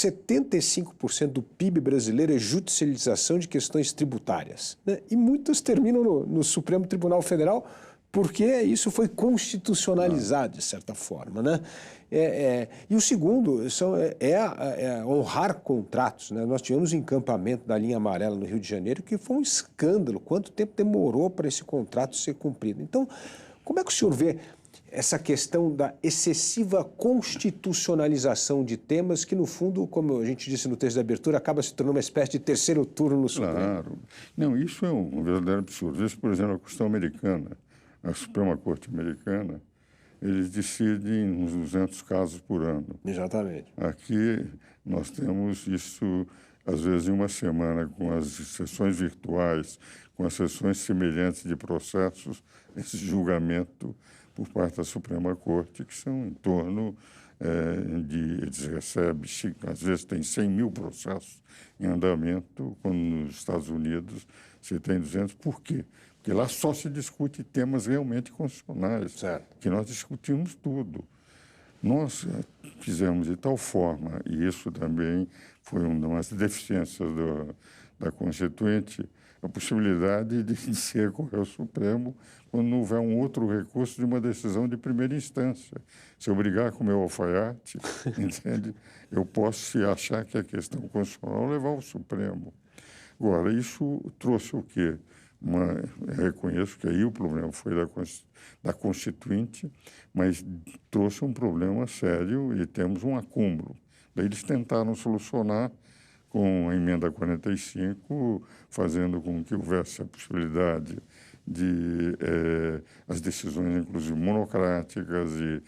75% do PIB brasileiro é judicialização de questões tributárias, né? E muitas terminam no Supremo Tribunal Federal porque isso foi constitucionalizado, de certa forma, né? E o segundo é honrar contratos, né? Nós tivemos um encampamento da linha amarela no Rio de Janeiro que foi um escândalo. Quanto tempo demorou para esse contrato ser cumprido? Então, como é que o senhor vê essa questão da excessiva constitucionalização de temas que, no fundo, como a gente disse no texto de abertura, acaba se tornando uma espécie de terceiro turno no Supremo? Claro. Não, isso é um verdadeiro absurdo. Isso, por exemplo, a questão americana, a Suprema Corte americana, eles decidem uns 200 casos por ano. Exatamente. Aqui nós temos isso, às vezes, em uma semana, com as sessões virtuais, com as sessões semelhantes de processos, esse julgamento por parte da Suprema Corte, que são em torno eles recebem, às vezes tem 100 mil processos em andamento, quando nos Estados Unidos você tem 200. Por quê? Porque lá só se discute temas realmente constitucionais, certo, que nós discutimos tudo. Nós fizemos de tal forma, e isso também foi uma das deficiências da Constituinte, a possibilidade de se recorrer ao Supremo quando não houver um outro recurso de uma decisão de primeira instância. Se eu brigar com o meu alfaiate, entende? Eu posso, se achar que é questão constitucional, levar ao Supremo. Agora, isso trouxe o quê? Eu reconheço que aí o problema foi da Constituinte, mas trouxe um problema sério e temos um acúmulo. Daí eles tentaram solucionar com a emenda 45, fazendo com que houvesse a possibilidade de as decisões, inclusive, monocráticas e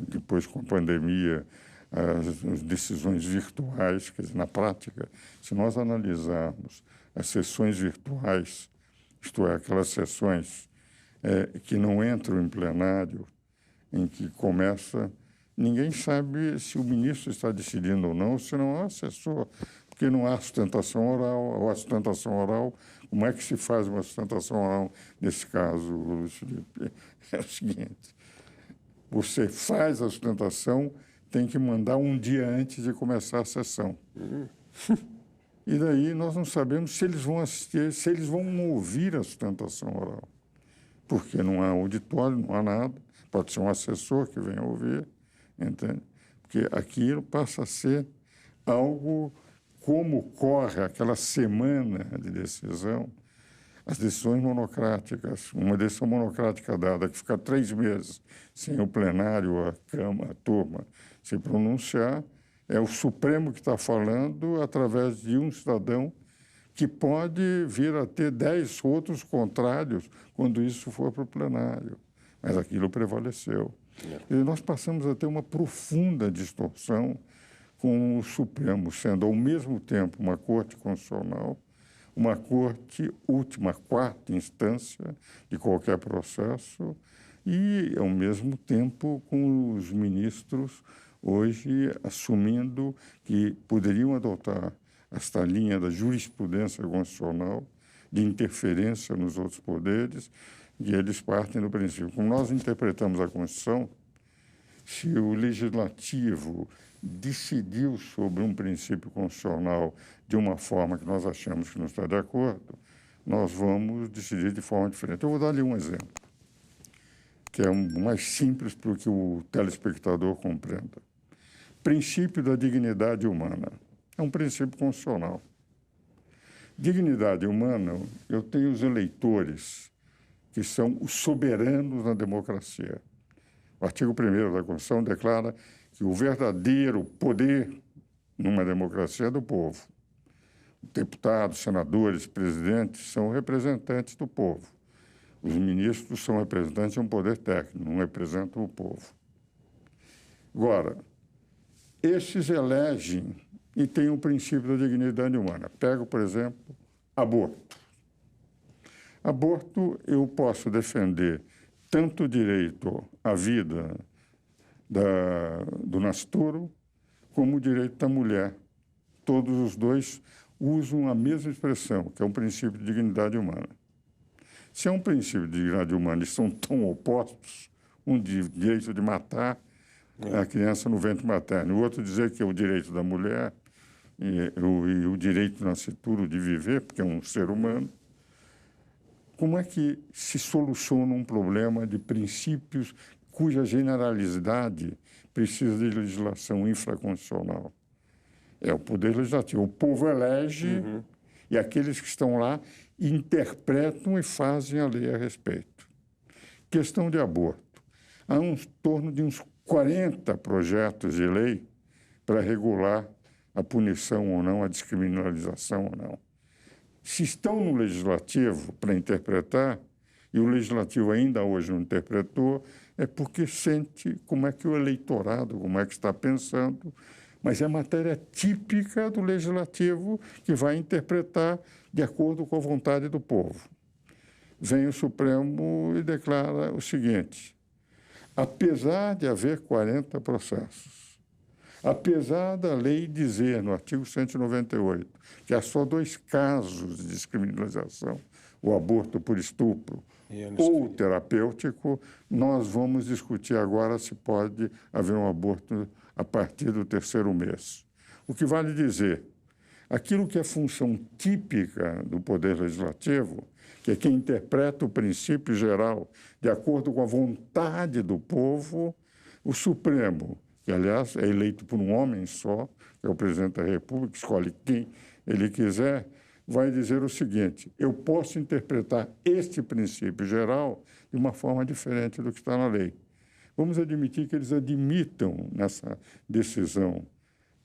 depois, com a pandemia, as decisões virtuais. Quer dizer, na prática, se nós analisarmos as sessões virtuais, isto é, aquelas sessões que não entram em plenário, em que começa... Ninguém sabe se o ministro está decidindo ou não, se não há assessor, porque não há sustentação oral. Ou a sustentação oral, como é que se faz uma sustentação oral nesse caso, Luiz Felipe? É o seguinte, você faz a sustentação, tem que mandar um dia antes de começar a sessão. E daí nós não sabemos se eles vão assistir, se eles vão ouvir a sustentação oral, porque não há auditório, não há nada, pode ser um assessor que venha ouvir, entende? Porque aquilo passa a ser algo como corre aquela semana de decisão, as decisões monocráticas, uma decisão monocrática dada que fica 3 meses sem o plenário, a Câmara, a turma se pronunciar, é o Supremo que está falando através de um cidadão que pode vir a ter 10 outros contrários quando isso for para o plenário. Mas aquilo prevaleceu. E nós passamos a ter uma profunda distorção com o Supremo sendo, ao mesmo tempo, uma Corte Constitucional, uma Corte última, quarta instância de qualquer processo e, ao mesmo tempo, com os ministros hoje assumindo que poderiam adotar esta linha da jurisprudência constitucional, de interferência nos outros poderes, e eles partem do princípio. Como nós interpretamos a Constituição, se o Legislativo decidiu sobre um princípio constitucional de uma forma que nós achamos que não está de acordo, nós vamos decidir de forma diferente. Eu vou dar-lhe um exemplo, que é mais simples para que o telespectador compreenda. Princípio da dignidade humana. É um princípio constitucional. Dignidade humana, eu tenho os eleitores, que são os soberanos na democracia. O artigo 1º da Constituição declara que o verdadeiro poder numa democracia é do povo. Deputados, senadores, presidentes são representantes do povo. Os ministros são representantes de um poder técnico, não representam o povo. Agora, esses elegem e têm o princípio da dignidade humana. Pego, por exemplo, aborto. Aborto, eu posso defender tanto o direito à vida do nascituro como o direito da mulher. Todos os dois usam a mesma expressão, que é um princípio de dignidade humana. Se é um princípio de dignidade humana e são tão opostos, um de direito de matar, a criança no ventre materno. O outro dizer que é o direito da mulher e o direito nascituro de viver, porque é um ser humano. Como é que se soluciona um problema de princípios cuja generalidade precisa de legislação infraconstitucional? É o poder legislativo. O povo elege e aqueles que estão lá interpretam e fazem a lei a respeito. Questão de aborto. Há torno de uns 40 projetos de lei para regular a punição ou não, a descriminalização ou não. Se estão no legislativo para interpretar, e o legislativo ainda hoje não interpretou, é porque sente como é que o eleitorado, como é que está pensando, mas é matéria típica do legislativo que vai interpretar de acordo com a vontade do povo. Vem o Supremo e declara o seguinte: apesar de haver 40 processos, apesar da lei dizer, no artigo 198, que há só 2 casos de descriminalização, o aborto por estupro ou terapêutico, nós vamos discutir agora se pode haver um aborto a partir do 3º mês. O que vale dizer, aquilo que é função típica do Poder Legislativo, que é quem interpreta o princípio geral de acordo com a vontade do povo, o Supremo, que, aliás, é eleito por um homem só, que é o presidente da República, escolhe quem ele quiser, vai dizer o seguinte: eu posso interpretar este princípio geral de uma forma diferente do que está na lei. Vamos admitir que eles admitam nessa decisão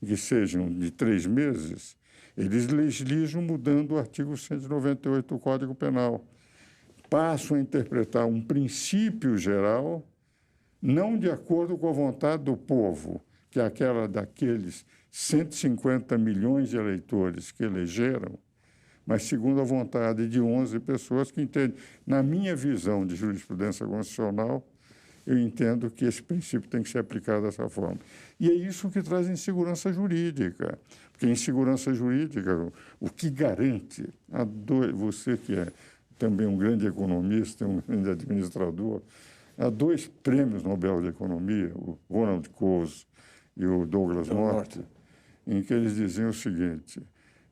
que sejam de 3 meses, eles legislam mudando o artigo 198 do Código Penal. Passam a interpretar um princípio geral não de acordo com a vontade do povo, que é aquela daqueles 150 milhões de eleitores que elegeram, mas segundo a vontade de 11 pessoas que entendem. Na minha visão de jurisprudência constitucional, eu entendo que esse princípio tem que ser aplicado dessa forma. E é isso que traz insegurança jurídica, porque insegurança jurídica, o que garante, você que é também um grande economista, um grande administrador, há 2 prêmios Nobel de Economia, o Ronald Coase e o Douglas North, em que eles diziam o seguinte,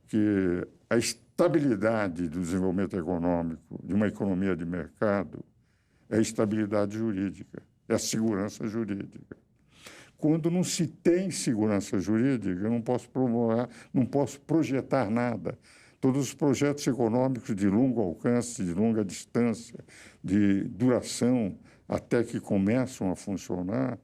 que a estabilidade do desenvolvimento econômico de uma economia de mercado é a estabilidade jurídica, é a segurança jurídica. Quando não se tem segurança jurídica, eu não posso promover, não posso projetar nada. Todos os projetos econômicos de longo alcance, de longa distância, de duração, até que começam a funcionar,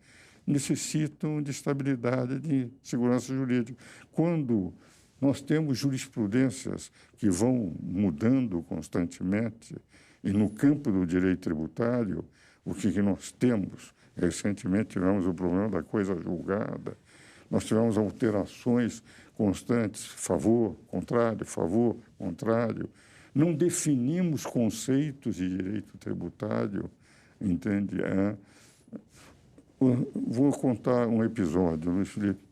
necessitam de estabilidade, de segurança jurídica. Quando nós temos jurisprudências que vão mudando constantemente, e no campo do direito tributário, o que nós temos? Recentemente tivemos o problema da coisa julgada, nós tivemos alterações constantes, favor, contrário. Não definimos conceitos de direito tributário, entende? Vou contar um episódio, Luiz Felipe.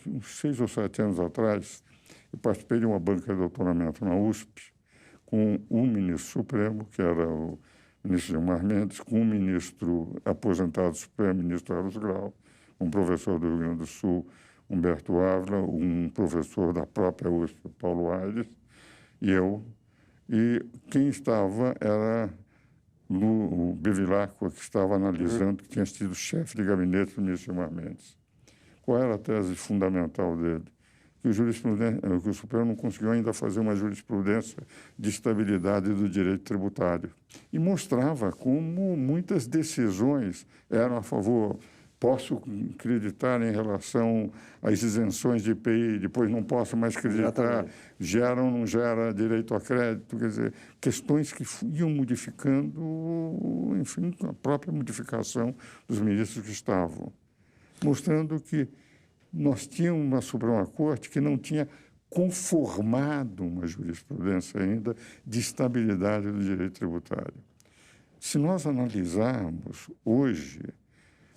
Uns 6 ou 7 anos atrás, eu participei de uma banca de doutoramento na USP com um ministro supremo, que era o ministro Gilmar Mendes, com um ministro aposentado supremo, ministro Carlos Grau, um professor do Rio Grande do Sul, Humberto Ávila, um professor da própria USP, Paulo Aires, e eu. E quem estava era o Bevilacqua, que estava analisando, que tinha sido chefe de gabinete do ministro Gilmar Mendes. Qual era a tese fundamental dele? Que o Supremo não conseguiu ainda fazer uma jurisprudência de estabilidade do direito tributário. E mostrava como muitas decisões eram a favor. Posso acreditar em relação às isenções de IPI, depois não posso mais acreditar, gera ou não gera direito a crédito, quer dizer, questões que iam modificando, enfim, a própria modificação dos ministros que estavam, mostrando que nós tínhamos uma Suprema Corte que não tinha conformado uma jurisprudência ainda de estabilidade do direito tributário. Se nós analisarmos hoje,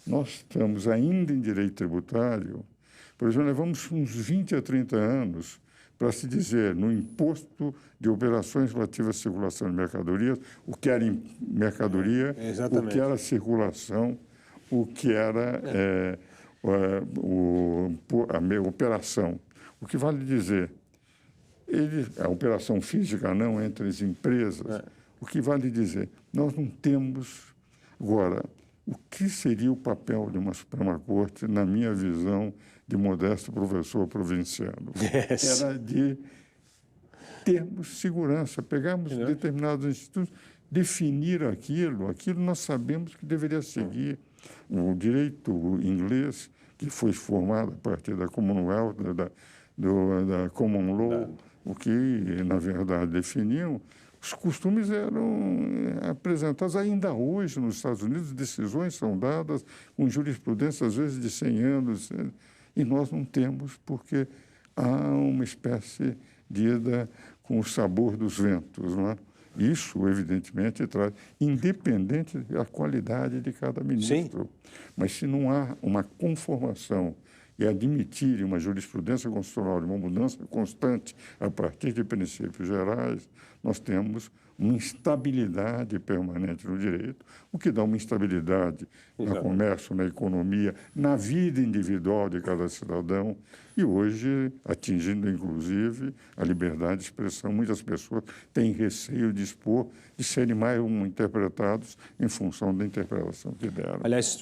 nós estamos ainda em direito tributário, por exemplo, levamos uns 20 a 30 anos para se dizer no imposto de operações relativas à circulação de mercadorias, o que era mercadoria, o que era circulação, o que era a operação. O que vale dizer, a operação física não entre as empresas, o que vale dizer, nós não temos... Agora, o que seria o papel de uma Suprema Corte, na minha visão, de modesto professor provinciano? Era de termos segurança, pegarmos determinados institutos, definir aquilo nós sabemos que deveria seguir. O direito inglês, que foi formado a partir da Commonwealth, da Common Law, o que, na verdade, definiam, os costumes eram apresentados ainda hoje nos Estados Unidos, decisões são dadas com jurisprudência, às vezes, de 100 anos, e nós não temos, porque há uma espécie de ida com o sabor dos ventos, não é? Isso, evidentemente, traz, independente da qualidade de cada ministro. Sim. Mas se não há uma conformação e admitir uma jurisprudência constitucional de uma mudança constante a partir de princípios gerais, nós temos uma instabilidade permanente no direito, o que dá uma instabilidade no comércio, na economia, na vida individual de cada cidadão e hoje atingindo, inclusive, a liberdade de expressão. Muitas pessoas têm receio de expor, de serem mais interpretados em função da interpretação que deram. Aliás,